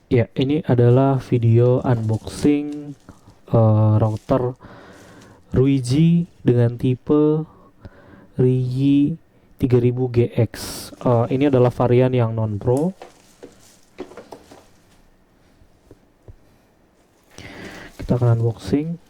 Ya, ini adalah video unboxing router Ruiji dengan tipe Rigi 3000GX. Ini adalah varian yang non pro. Kita akan unboxing.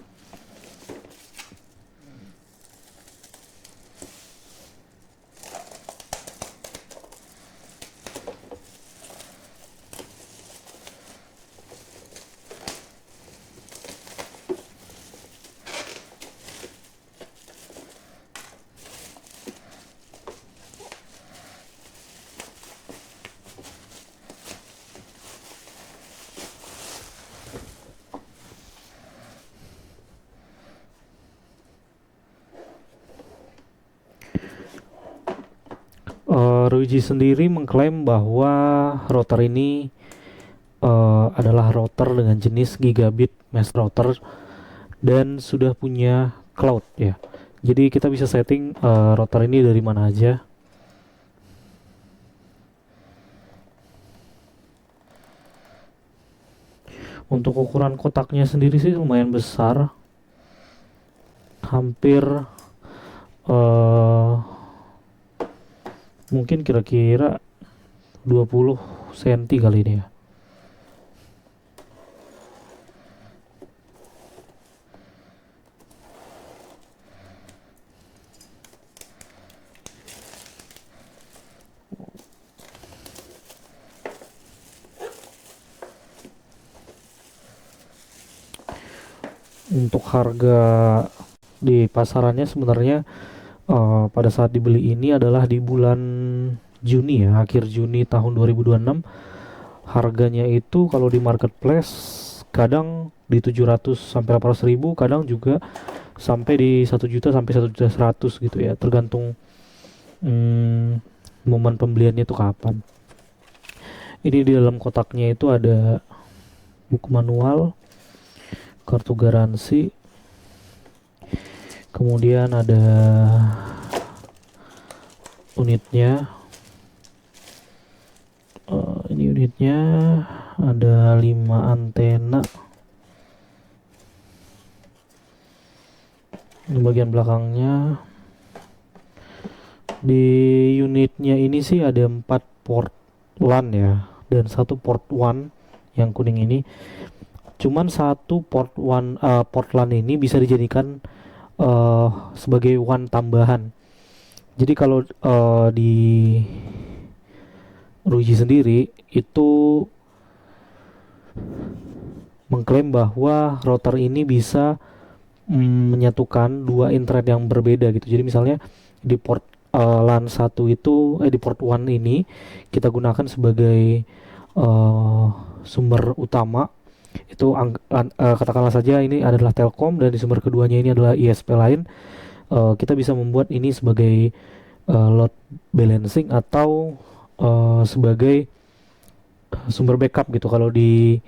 Ruiji sendiri mengklaim bahwa router ini adalah router dengan jenis gigabit mesh router dan sudah punya cloud ya. Jadi kita bisa setting router ini dari mana aja. Untuk ukuran kotaknya sendiri sih lumayan besar, hampir uh, mungkin kira-kira 20 cm kali ini ya. Untuk harga di pasarannya sebenarnya pada saat dibeli ini adalah di bulan Juni ya, akhir Juni tahun 2026. Harganya itu kalau di marketplace kadang di 700 sampai 800 ribu, kadang juga sampai di 1 juta sampai 1.100.000 gitu ya, tergantung hmm, momen pembeliannya itu kapan. Ini di dalam kotaknya itu ada buku manual, kartu garansi, kemudian ada unitnya. Ini unitnya ada 5 antena. Ini bagian belakangnya. Di unitnya ini sih ada 4 port LAN ya, dan 1 port WAN yang kuning ini. Cuman 1 port WAN, port LAN ini bisa dijadikan sebagai WAN tambahan. Jadi kalau di Ruiji sendiri itu mengklaim bahwa router ini bisa menyatukan dua internet yang berbeda gitu. Jadi misalnya di port LAN satu itu, di port WAN ini kita gunakan sebagai uh, sumber utama. Itu katakanlah saja ini adalah Telkom dan di sumber keduanya ini adalah ISP lain. Kita bisa membuat ini sebagai load balancing atau sebagai sumber backup gitu kalau di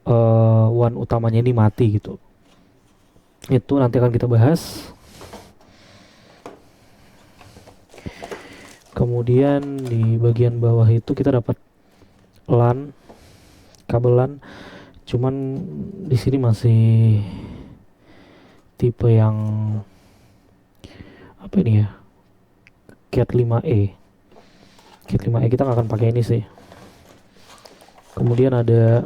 WAN utamanya ini mati gitu. Itu nanti akan kita bahas. Kemudian di bagian bawah itu kita dapat LAN, kabel LAN. Cuman di sini masih tipe yang apa ini ya? Cat 5e. Cat 5e kita nggak akan pakai ini sih. Kemudian ada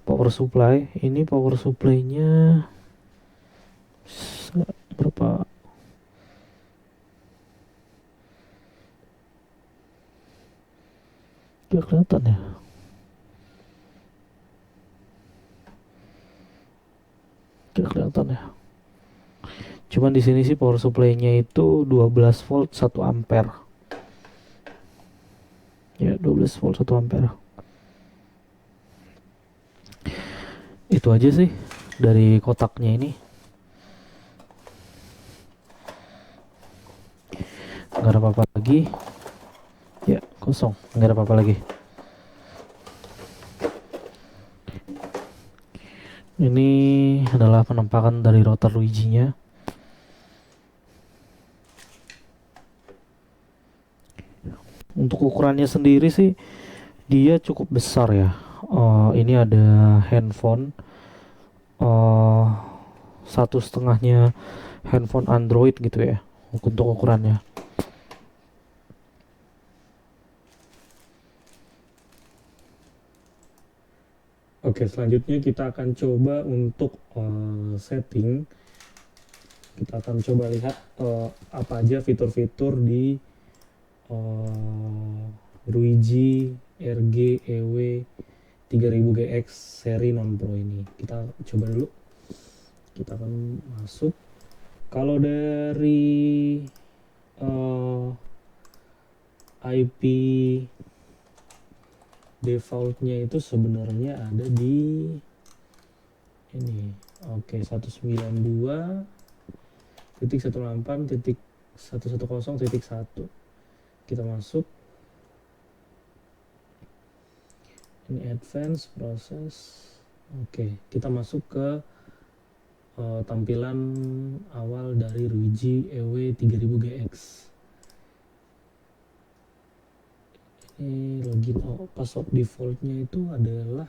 power supply. Ini power supply-nya berapa? Gak kelihatan ya. Gak kelihatan ya. Cuman di sini sih power supply-nya itu 12 volt 1 ampere. Ya, 12 volt 1 ampere. Itu aja sih dari kotaknya ini. Nggak ada apa-apa lagi. Ya, kosong. Nggak ada apa-apa lagi. Ini adalah penampakan dari router Luigi-nya. Untuk ukurannya sendiri sih dia cukup besar ya. Ini ada handphone eh 1,5-nya handphone Android gitu ya untuk ukurannya. Oke, selanjutnya kita akan coba untuk setting. Kita akan coba lihat apa aja fitur-fitur di uh, Ruigi RG EW 3000GX seri non pro ini. Kita coba dulu. Kita akan masuk. Kalau dari IP defaultnya itu sebenarnya ada di ini. Oke, 192.168.110.1. Kita masuk. Ini advance proses. Oke, kita masuk ke tampilan awal dari Ruigi EW 3000GX. Ini login. Password defaultnya itu adalah,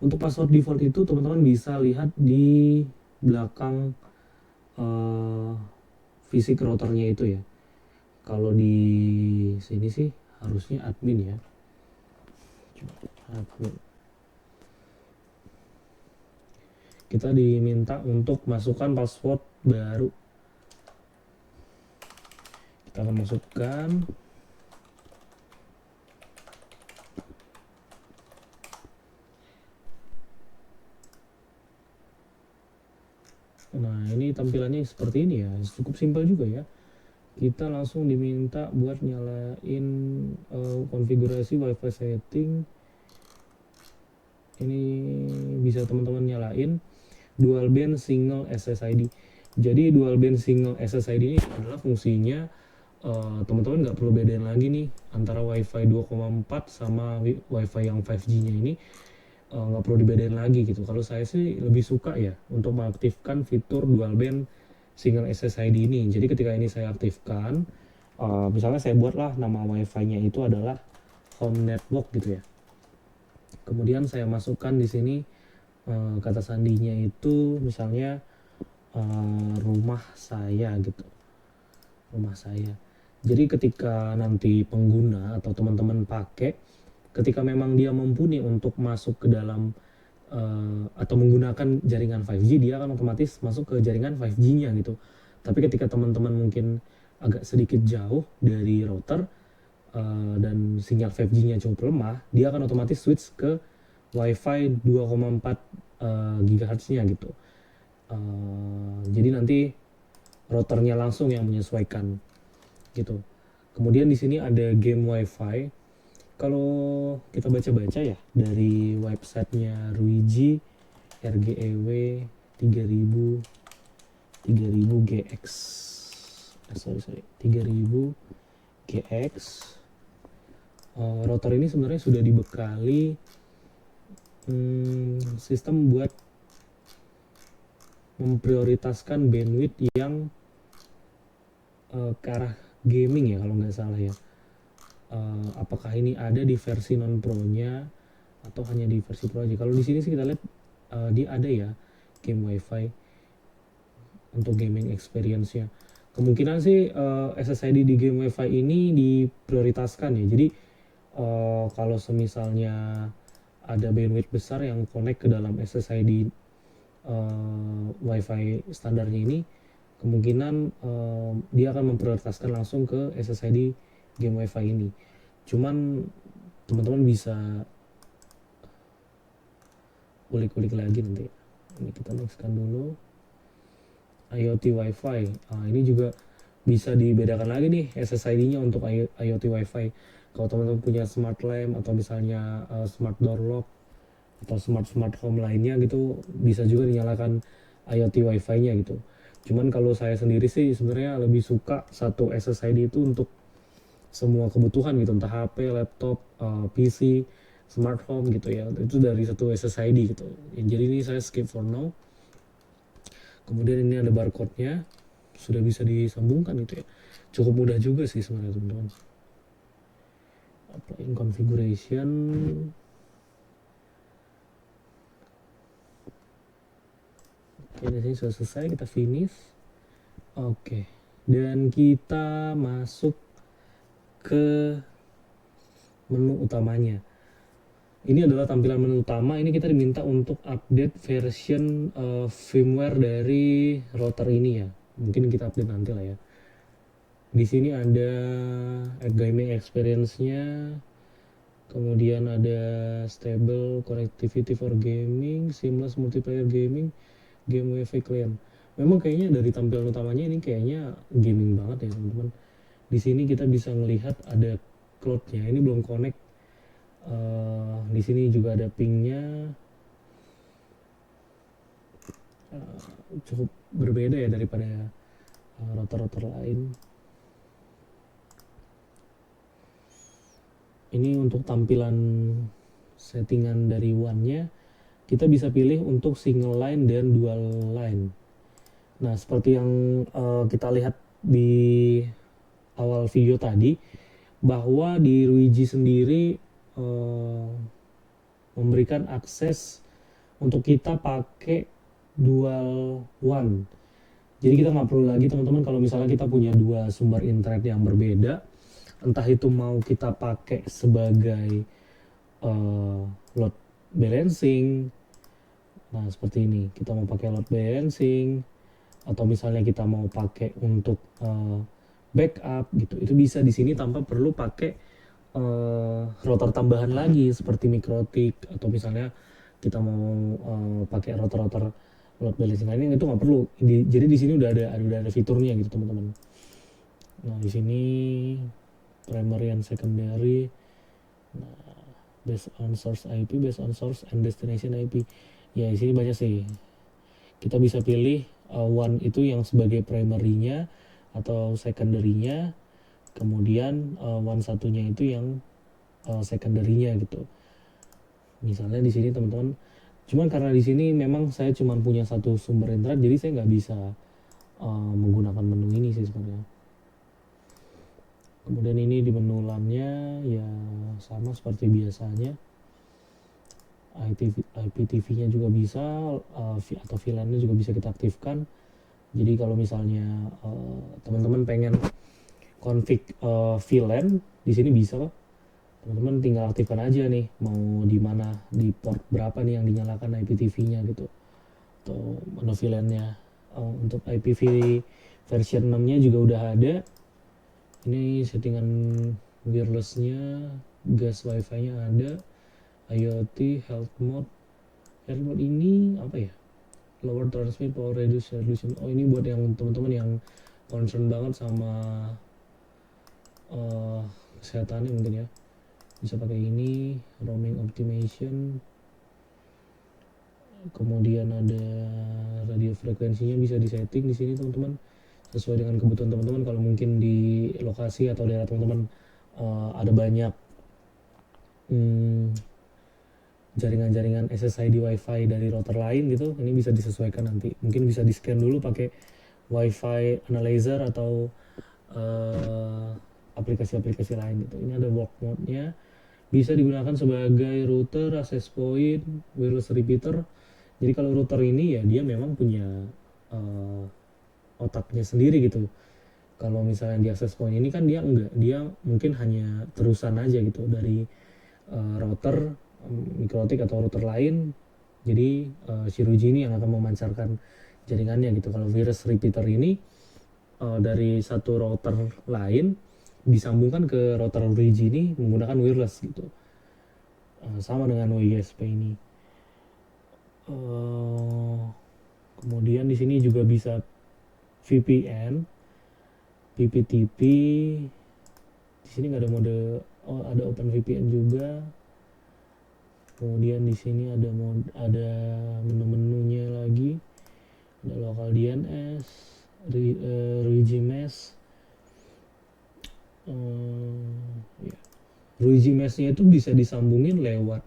untuk password default itu teman-teman bisa lihat di belakang fisik routernya itu ya. Kalau di sini sih harusnya admin ya. Coba admin. Kita diminta untuk masukkan password baru. Kita akan masukkan. Nah, ini tampilannya seperti ini ya, cukup simpel juga ya. Kita langsung diminta buat nyalain konfigurasi WiFi setting. Ini bisa teman-teman nyalain dual band single SSID. Jadi dual band single SSID ini adalah fungsinya teman-teman nggak perlu bedain lagi nih antara WiFi 2,4 sama WiFi yang 5G-nya ini. Nggak perlu dibedain lagi gitu. Kalau saya sih lebih suka ya untuk mengaktifkan fitur dual band single SSID ini. Jadi ketika ini saya aktifkan, misalnya saya buatlah nama wifi-nya itu adalah home network gitu ya. Kemudian saya masukkan di sini kata sandinya itu misalnya rumah saya gitu. Rumah saya. Jadi ketika nanti pengguna atau teman-teman pakai, ketika memang dia mumpuni untuk masuk ke dalam atau menggunakan jaringan 5G, dia akan otomatis masuk ke jaringan 5G-nya gitu. Tapi ketika teman-teman mungkin agak sedikit jauh dari router dan sinyal 5G-nya cukup lemah, dia akan otomatis switch ke Wi-Fi 2,4 GHz-nya gitu. Jadi nanti routernya langsung yang menyesuaikan gitu. Kemudian di sini ada game Wi-Fi. Kalau kita baca-baca ya dari websitenya Ruigi RGEW 3000 3000GX 3000GX. Router ini sebenarnya sudah dibekali sistem buat memprioritaskan bandwidth yang ke arah gaming ya kalau nggak salah ya. Apakah ini ada di versi non pro nya atau hanya di versi pro aja? Kalau di sini sih kita lihat dia ada ya game wifi untuk gaming experience-nya. Kemungkinan sih SSID di game wifi ini diprioritaskan ya. Jadi kalau semisalnya ada bandwidth besar yang connect ke dalam SSID wifi standarnya ini, kemungkinan dia akan memprioritaskan langsung ke SSID game wifi ini. Cuman teman-teman bisa ulik-ulik lagi nanti. Ini kita nextkan dulu. IoT Wi-Fi. Ini juga bisa dibedakan lagi nih SSID-nya untuk IoT Wi-Fi. Kalau teman-teman punya smart lamp atau misalnya smart door lock atau smart home lainnya gitu, bisa juga dinyalakan IoT Wi-Fi-nya gitu. Cuman kalau saya sendiri sih sebenarnya lebih suka satu SSID itu untuk semua kebutuhan gitu, entah HP, laptop, PC, smart home gitu ya. Itu dari satu SSID gitu. Jadi ini saya skip for now. Kemudian ini ada barcode-nya, sudah bisa disambungkan gitu ya. Cukup mudah juga sih sebenarnya teman-teman. applying configuration. Oke, di sini sudah selesai, kita finish. Oke, dan kita masuk ke menu utamanya. Ini adalah tampilan menu utama. Ini kita diminta untuk update version firmware dari router ini ya. Mungkin kita update nanti lah ya. Di sini ada gaming experience-nya, kemudian ada stable connectivity for gaming, seamless multiplayer gaming, game wifi client. Memang kayaknya dari tampilan utamanya ini kayaknya gaming banget ya teman-teman. Di sini kita bisa melihat ada cloud-nya. Ini belum connect. Di sini juga ada pingnya. Cukup berbeda ya daripada router-router lain. Ini untuk tampilan settingan dari WAN-nya, kita bisa pilih untuk single line dan dual line. Nah, seperti yang kita lihat di awal video tadi, bahwa di Ruiji sendiri memberikan akses untuk kita pakai dual WAN. Jadi kita nggak perlu lagi teman-teman kalau misalnya kita punya dua sumber internet yang berbeda, entah itu mau kita pakai sebagai load balancing. Nah, seperti ini, kita mau pakai load balancing, atau misalnya kita mau pakai untuk backup gitu, itu bisa di sini tanpa perlu pakai router tambahan lagi seperti Mikrotik, atau misalnya kita mau pakai router-router load balancing lainnya, itu nggak perlu. Jadi di sini udah ada fiturnya gitu teman-teman. Nah, di sini primary and secondary. Nah, based on source IP, based on source and destination IP. Ya, di sini banyak sih. Kita bisa pilih WAN itu yang sebagai primary-nya atau secondary-nya, kemudian WAN satunya itu yang secondary-nya gitu. Misalnya di sini teman-teman, cuman karena di sini memang saya cuma punya satu sumber internet, jadi saya nggak bisa menggunakan menu ini sih sebenarnya. Kemudian ini di menu LAN-nya ya sama seperti biasanya. IPTV-nya juga bisa, atau VLAN-nya juga bisa kita aktifkan. Jadi kalau misalnya teman-teman pengen config VLAN, di sini bisa kok. Teman-teman tinggal aktifkan aja nih, mau di mana, di port berapa nih yang dinyalakan IPTV-nya gitu, atau menu VLAN-nya. Untuk IPv version 6-nya juga udah ada. Ini settingan wireless-nya, gas wifi-nya ada, IoT, health mode ini apa ya? Lower transmit power reduce resolution. Oh, ini buat yang teman-teman yang concern banget sama kesehatannya mungkin ya, bisa pakai ini. Roaming optimization, kemudian ada radio frekuensinya bisa disetting di sini teman-teman, sesuai dengan kebutuhan teman-teman. Kalau mungkin di lokasi atau daerah teman-teman ada banyak jaringan-jaringan SSID WiFi dari router lain gitu, ini bisa disesuaikan nanti. Mungkin bisa di scan dulu pakai WiFi analyzer atau aplikasi-aplikasi lain gitu. Ini ada work mode-nya, bisa digunakan sebagai router, access point, wireless repeater. Jadi kalau router ini ya dia memang punya otaknya sendiri gitu. Kalau misalnya di access point ini kan dia enggak, dia mungkin hanya terusan aja gitu dari router Mikrotik atau router lain. Jadi si Ruiji ini yang akan memancarkan jaringannya gitu. Kalau wireless repeater ini dari satu router lain disambungkan ke router Ruiji ini menggunakan wireless gitu. Sama dengan WISP ini. Kemudian di sini juga bisa VPN, PPTP. Di sini nggak ada mode, ada OpenVPN juga. Kemudian di sini ada menu-menunya lagi, ada local DNS, Ruiji Mesh. Ya. Ruiji Mesh-nya itu bisa disambungin lewat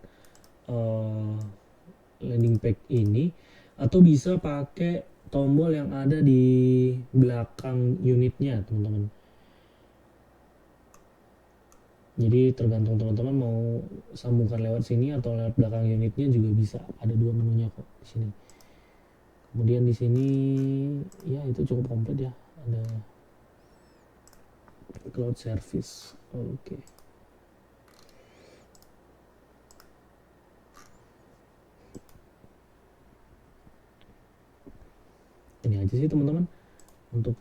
landing page ini, atau bisa pakai tombol yang ada di belakang unitnya teman-teman. Jadi tergantung teman-teman mau sambungkan lewat sini atau lewat belakang unitnya juga bisa. Ada dua menunya kok di sini. Kemudian di sini ya itu cukup komplit ya. Ada cloud service. Oke. Ini aja sih teman-teman untuk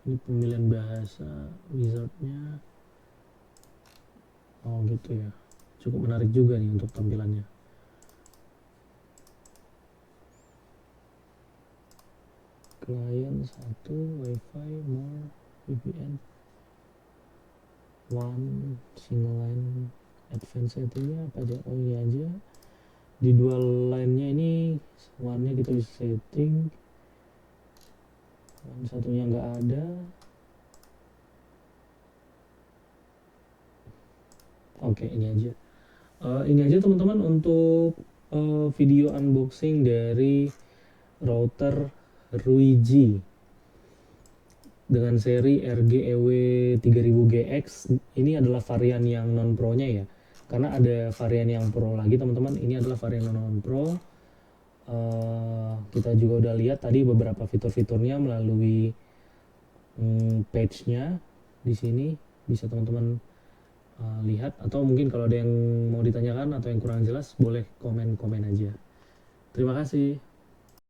ini pemilihan bahasa wizardnya. Oh gitu ya. Cukup menarik juga nih untuk tampilannya. Client 1, wifi, more, VPN, one, single line, advanced settingnya apa aja? Oh ini aja. Di dual line-nya ini one-nya kita bisa setting, one satunya nggak ada. Oke, ini aja. Ini aja teman-teman untuk video unboxing dari router Ruiji dengan seri RGEW 3000GX. Ini adalah varian yang non pro nya ya, karena ada varian yang pro lagi teman-teman. Ini adalah varian non pro. Kita juga udah lihat tadi beberapa fitur-fiturnya melalui page-nya. Di sini bisa teman-teman lihat, atau mungkin kalau ada yang mau ditanyakan atau yang kurang jelas boleh komen-komen aja. Terima kasih.